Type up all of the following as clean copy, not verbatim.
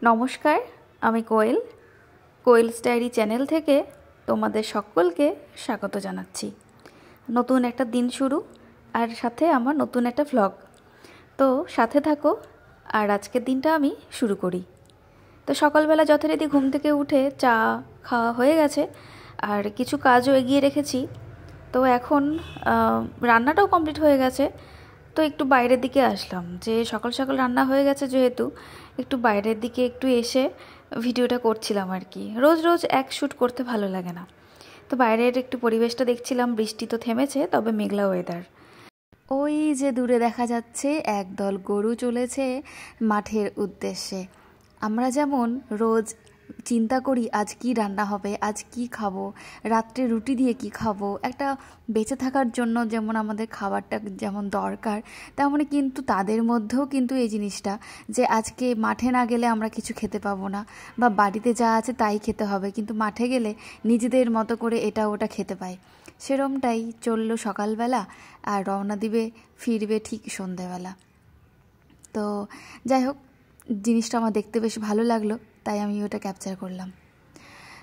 নমস্কার, আমি কোয়েলস diary channel থেকে তোমাদের সকলকে স্বাগত জানাচ্ছি। নতুন একটা দিন শুরু, আর সাথে আমার নতুন একটা ভ্লগ। তো সাথে থাকো, আর আজকের দিনটা আমি শুরু করি। তো সকালবেলা যথারীতি ঘুম থেকে উঠে চা খাওয়া হয়ে গেছে, আর কিছু কাজও এগিয়ে রেখেছি। তো এখন রান্নাটাও কমপ্লিট হয়ে গেছে। তো একটু বাইরের দিকে আসলাম, যে সকাল সকাল রান্না হয়ে গেছে যেহেতু, একটু বাইরের দিকে একটু এসে ভিডিওটা করছিলাম আর কি। রোজ রোজ এক শ্যুট করতে ভালো লাগে না। তো বাইরের একটু পরিবেশটা দেখছিলাম। বৃষ্টি তো থেমেছে, তবে মেঘলা ওয়েদার। ওই যে দূরে দেখা যাচ্ছে একদল গরু চলেছে মাঠের উদ্দেশ্যে। আমরা যেমন রোজ চিন্তা করি আজ কি রান্না হবে, আজ কি খাবো, রাত্রে রুটি দিয়ে কি খাবো, একটা বেঁচে থাকার জন্য যেমন আমাদের খাবারটা যেমন দরকার, তেমনই কিন্তু তাদের মধ্যেও কিন্তু এই জিনিসটা, যে আজকে মাঠে না গেলে আমরা কিছু খেতে পাবো না, বা বাড়িতে যা আছে তাই খেতে হবে, কিন্তু মাঠে গেলে নিজেদের মতো করে এটা ওটা খেতে পাই। সেরমটাই চললো সকালবেলা, আর রওনা দিবে ফিরবে ঠিক সন্ধেবেলা। তো যাই হোক, জিনিসটা আমার দেখতে বেশ ভালো লাগলো, তাই আমি ওটা ক্যাপচার করলাম।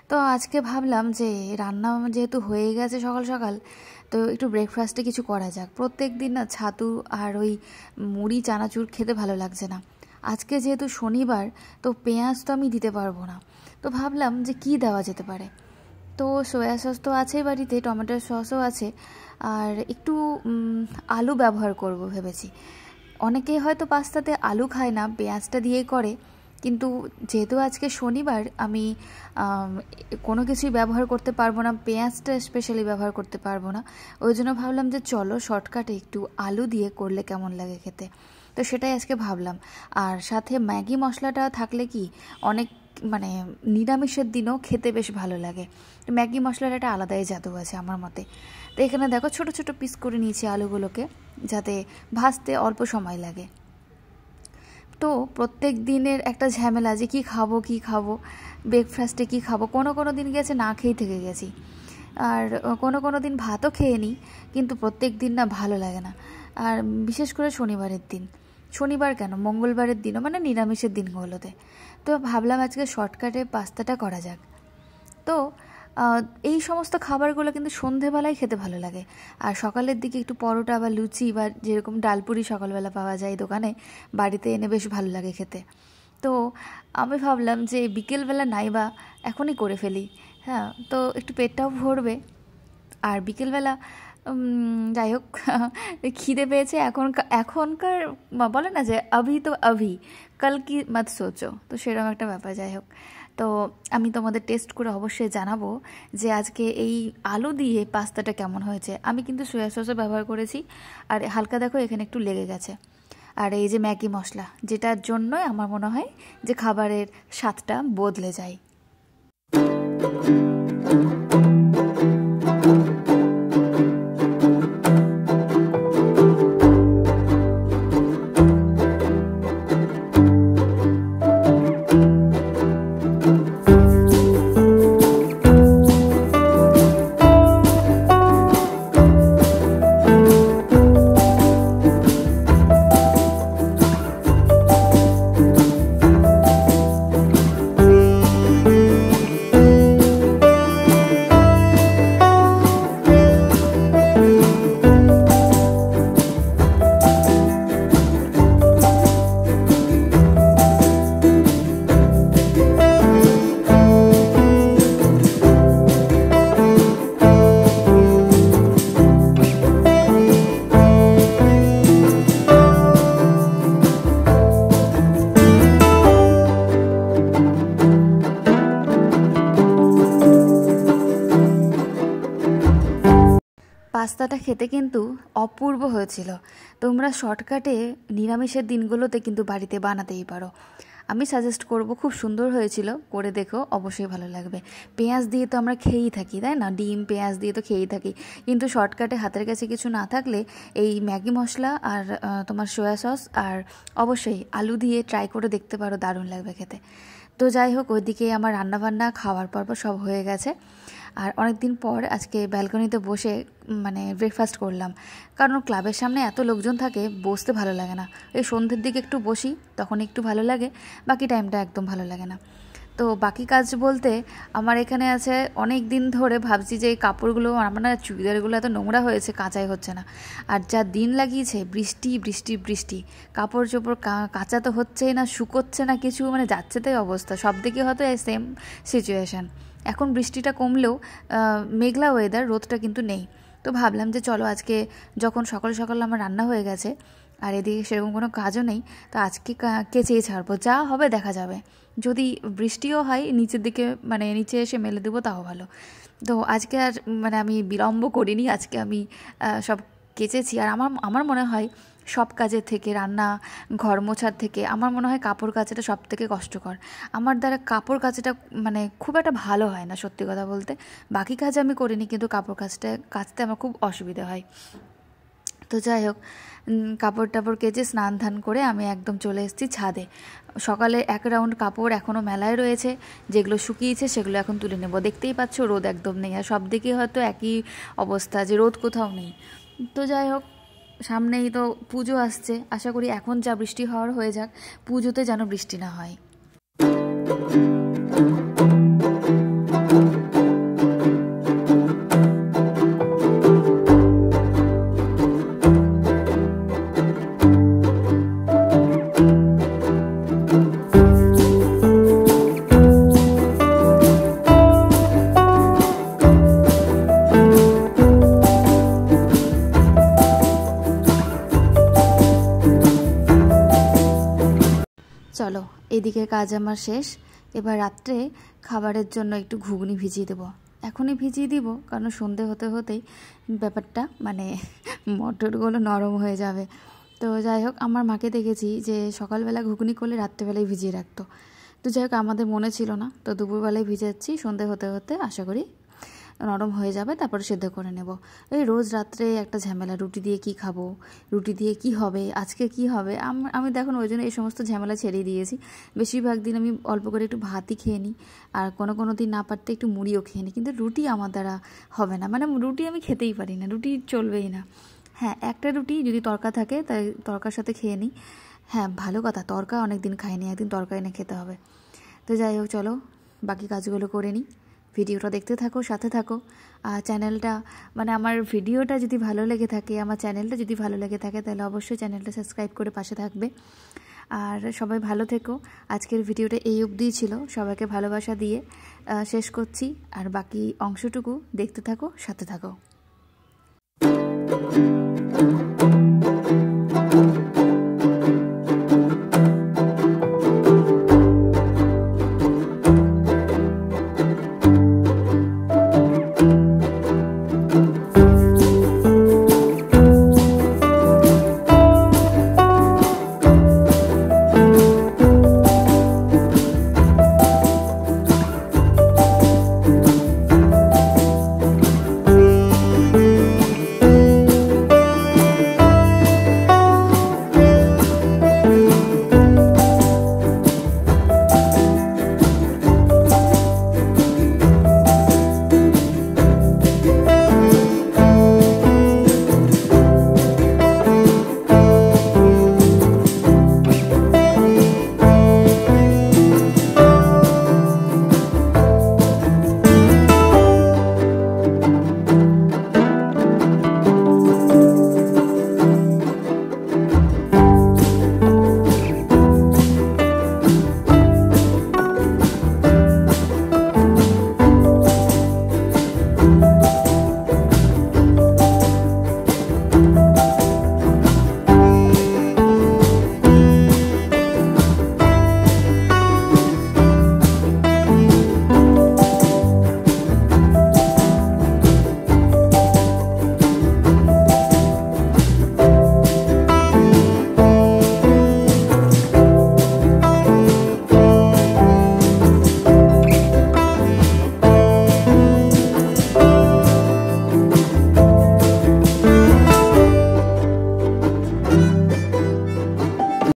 তো আজকে ভাবলাম যে রান্না যেহেতু হয়ে গেছে সকাল সকাল, তো একটু ব্রেকফাস্টে কিছু করা যাক। প্রত্যেক দিন না ছাতু আর ওই মুড়ি চানাচুর খেতে ভালো লাগছে না। আজকে যেহেতু শনিবার, তো পেঁয়াজ তো আমি দিতে পারবো না। তো ভাবলাম যে কি দেওয়া যেতে পারে। তো সয়া সস তো আছেই বাড়িতে, টমেটোর সসও আছে, আর একটু আলু ব্যবহার করব ভেবেছি। অনেকেই হয়তো পাস্তাতে আলু খায় না, পেঁয়াজটা দিয়েই করে, কিন্তু যেহেতু আজকে শনিবার, আমি কোনো কিছুই ব্যবহার করতে পারবো না, পেঁয়াজটা স্পেশালি ব্যবহার করতে পারবো না। ওই জন্য ভাবলাম যে চলো শর্টকাটে একটু আলু দিয়ে করলে কেমন লাগে খেতে। তো সেটাই আজকে ভাবলাম। আর সাথে ম্যাগি মশলাটা থাকলে কি অনেক, মানে নিরামিষের দিনও খেতে বেশ ভালো লাগে। ম্যাগি মশলার একটা আলাদাই জাদু আছে আমার মতে। তো এখানে দেখো ছোট ছোট পিস করে নিয়েছি আলুগুলোকে, যাতে ভাজতে অল্প সময় লাগে। তো প্রত্যেক দিনের একটা ঝামেলা, যে কী খাবো, ব্রেকফাস্টে কী খাবো। কোনো দিন গেছে না খেয়েই থেকে গেছি, আর কোনো দিন ভাতও খেয়ে নিই, কিন্তু প্রত্যেক দিন না ভালো লাগে না। আর বিশেষ করে শনিবারের দিন, শনিবার কেন, মঙ্গলবারের দিনও, মানে নিরামিষের দিনগুলোতে। তো ভাবলাম আজকে শর্টকাটে পাস্তাটা করা যাক। তো এই সমস্ত খাবারগুলো কিন্তু সন্ধেবেলায় খেতে ভালো লাগে। আর সকালের দিকে একটু পরোটা বা লুচি বা যেরকম ডালপুরি সকালবেলা পাওয়া যায় দোকানে, বাড়িতে এনে বেশ ভালো লাগে খেতে। তো আমি ভাবলাম যে বিকেলবেলা নাইবা এখনই করে ফেলি। হ্যাঁ, তো একটু পেটটাও ভরবে, আর বিকেলবেলা যাই হোক খিদে পেয়েছে। এখনকার বলে না যে আভি তো আভি, কাল কি মত সোচো, তো সেরকম একটা ব্যাপার। যাই হোক, তো আমি তোমাদের টেস্ট করে অবশ্যই জানাবো যে আজকে এই আলু দিয়ে পাস্তাটা কেমন হয়েছে। আমি কিন্তু সয়া সসও ব্যবহার করেছি, আর হালকা দেখো এখানে একটু লেগে গেছে। আর এই যে ম্যাগি মশলা, যেটার জন্যই আমার মনে হয় যে খাবারের স্বাদটা বদলে যায়। পাস্তাটা খেতে কিন্তু অপূর্ব হয়েছিল। তোমরা শর্টকাটে নিরামিষের দিনগুলোতে কিন্তু বাড়িতে বানাতেই পারো। আমি সাজেস্ট করব, খুব সুন্দর হয়েছিল, করে দেখো, অবশ্যই ভালো লাগবে। পেঁয়াজ দিয়ে তো আমরা খেয়েই থাকি, তাই না? ডিম পেঁয়াজ দিয়ে তো খেয়েই থাকি, কিন্তু শর্টকাটে হাতের কাছে কিছু না থাকলে এই ম্যাগি মশলা আর তোমার সয়া সস আর অবশ্যই আলু দিয়ে ট্রাই করে দেখতে পারো, দারুণ লাগবে খেতে। তো যাই হোক, ওইদিকে আমার রান্নাবান্না খাওয়ার পর সব হয়ে গেছে। আর অনেক দিন পর আজকে ব্যালকনিতে বসে মানে ব্রেকফাস্ট করলাম, কারণ ক্লাবের সামনে এত লোকজন থাকে, বসতে ভালো লাগে না। এই সন্ধ্যের দিকে একটু বসি, তখন একটু ভালো লাগে, বাকি টাইমটা একদম ভালো লাগে না। তো বাকি কাজ বলতে আমার এখানে আছে, অনেক দিন ধরে ভাবছি যে এই কাপড়গুলো আমার না, চুড়িদারগুলো এত নোংরা হয়েছে, কাচাই হচ্ছে না। আর যা দিন লাগিয়েছে, বৃষ্টি বৃষ্টি বৃষ্টি, কাপড় চোপড় কাচা তো হচ্ছেই না, শুকোচ্ছে না কিছু, মানে যাচ্ছে তাই অবস্থা। সব দিকে হয়তো এই সেম সিচুয়েশান। এখন বৃষ্টিটা কমলেও মেঘলা ওয়েদার, রোদটা কিন্তু নেই। তো ভাবলাম যে চলো আজকে যখন সকাল সকাল আমার রান্না হয়ে গেছে আর এদিকে সেরকম কোনো কাজও নেই, তো আজকে কেচেই ছাড়বো, যা হবে দেখা যাবে। যদি বৃষ্টিও হয় নিচের দিকে, মানে নিচে এসে মেলে দেবো, তাও ভালো। তো আজকে আর মানে আমি বিলম্ব করিনি, আজকে আমি সব কেচেছি। আর আমার মনে হয় সব কাজের থেকে, রান্না, ঘর মোছার থেকে, আমার মনে হয় কাপড় কাচাটা সব থেকে কষ্টকর। আমার দ্বারা কাপড় কাচাটা মানে খুব একটা ভালো হয় না, সত্যি কথা বলতে। বাকি কাজ আমি করিনি, কিন্তু কাপড় কাচতে আমার খুব অসুবিধা হয়। তো যাই হোক, কাপড় টাপড় কেচে স্নান ধান করে আমি একদম চলে এসেছি ছাদে। সকালে এক রাউন্ড কাপড় এখনও মেলায় রয়েছে, যেগুলো শুকিয়েছে সেগুলো এখন তুলে নেব। দেখতেই পাচ্ছ রোদ একদম নেই, আর সব দিকে হয়তো একই অবস্থা, যে রোদ কোথাও নেই। তো যাই হোক, সামনেই তো পুজো আসছে, আশা করি এখন যা বৃষ্টি হওয়ার হয়ে যাক, পুজোতে যেন বৃষ্টি না হয়। চলো, এদিকে কাজ আমার শেষ। এবার রাত্রে খাবারের জন্য একটু ঘুগনি ভিজিয়ে দেবো। এখনই ভিজিয়ে দিব, কারণ সন্ধে হতে হতেই ব্যাপারটা মানে মটরগুলো নরম হয়ে যাবে। তো যাই হোক, আমার মাকে দেখেছি যে সকালবেলা ঘুগনি করলে রাত্রেবেলায় ভিজিয়ে রাখতো। তো যাই হোক, আমাদের মনে ছিল না, তো দুপুরবেলায় ভিজাচ্ছি, সন্ধে হতে হতে আশা করি নরম হয়ে যাবে, তারপরে সেদ্ধ করে নেব। এই রোজ রাত্রে একটা ঝামেলা, রুটি দিয়ে কি খাবো, রুটি দিয়ে কি হবে, আজকে কি হবে। আমি দেখুন ওই জন্য এই সমস্ত ঝামেলা ছেড়ে দিয়েছি। বেশিরভাগ দিন আমি অল্প করে একটু ভাতই খেয়ে নিই, আর কোনো দিন না পারতে একটু মুড়িও খেয়ে নিই, কিন্তু রুটি আমার দ্বারা হবে না। মানে রুটি আমি খেতেই পারি না, রুটি চলবেই না। হ্যাঁ, একটা রুটি যদি তরকা থাকে তাই তরকার সাথে খেয়ে নিই। হ্যাঁ, ভালো কথা, তরকা অনেক দিন খাইনি, একদিন তরকা এনে খেতে হবে। তো যাই হোক, চলো বাকি কাজগুলো করে নিই। ভিডিওটা দেখতে থাকো, সাথে থাকো। আর চ্যানেলটা, মানে আমার ভিডিওটা যদি ভালো লেগে থাকে, আমার চ্যানেলটা যদি ভালো লেগে থাকে, তাহলে অবশ্যই চ্যানেলটা সাবস্ক্রাইব করে পাশে থাকবে। আর সবাই ভালো থেকো। আজকের ভিডিওটা এই অবধিই ছিল, সবাইকে ভালোবাসা দিয়ে শেষ করছি। আর বাকি অংশটুকু দেখতে থাকো, সাথে থাকো।